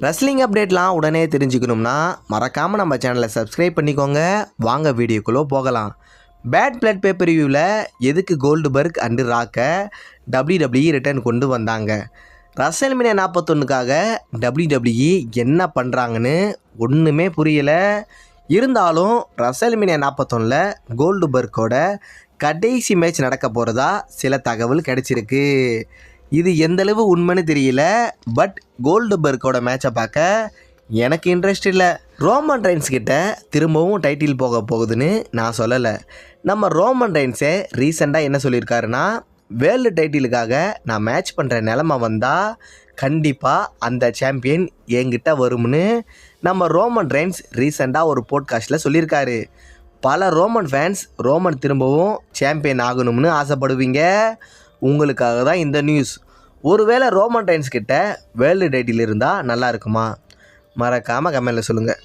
Wrestling அப்டேட்லாம் உடனே தெரிஞ்சுக்கணும்னா மறக்காமல் நம்ம சேனலை சப்ஸ்கிரைப் பண்ணிக்கோங்க. வாங்க வீடியோக்குள்ளே போகலாம். பேட் பிளட் பேப்பர் வியூவில் எதுக்கு கோல்டுபர்க் அண்டு ராக்கை WWE ரிட்டர்ன் கொண்டு வந்தாங்க? ரசல்மேனியா 41க்காக WWE என்ன பண்ணுறாங்கன்னு ஒன்றுமே புரியலை. இருந்தாலும் ரசல்மேனியா 41 கோல்டுபர்க்கோட கடைசி மேட்ச் நடக்க போகிறதா சில தகவல் கிடச்சிருக்கு. இது எந்தளவு உண்மைன்னு தெரியல. பட் கோல்டுபர்க்கோட மேட்சை பார்க்க எனக்கு இன்ட்ரெஸ்ட் இல்லை. ரோமன் ரெயின்ஸ் கிட்ட திரும்பவும் டைட்டில் போக போகுதுன்னு நான் சொல்லலை. நம்ம ரோமன் ரெயின்ஸே ரீசெண்டாக என்ன சொல்லியிருக்காருன்னா, வேர்ல்டு டைட்டிலுக்காக நான் மேட்ச் பண்ணுற நிலமை வந்தால் கண்டிப்பாக அந்த சாம்பியன் என்கிட்ட வரும்னு நம்ம ரோமன் ரெயின்ஸ் ரீசெண்டாக ஒரு போட்காஸ்ட்டில் சொல்லியிருக்காரு. பல ரோமன் ஃபேன்ஸ் ரோமன் திரும்பவும் சாம்பியன் ஆகணும்னு ஆசைப்படுவீங்க. உங்களுக்காக தான் இந்த நியூஸ். ஒருவேளை ரோமன் ரெயின்ஸ் கிட்ட வேர்ல்டு டைட்டில் இருந்தால் நல்லா இருக்குமா? மறக்காமல் கமெண்டில் சொல்லுங்கள்.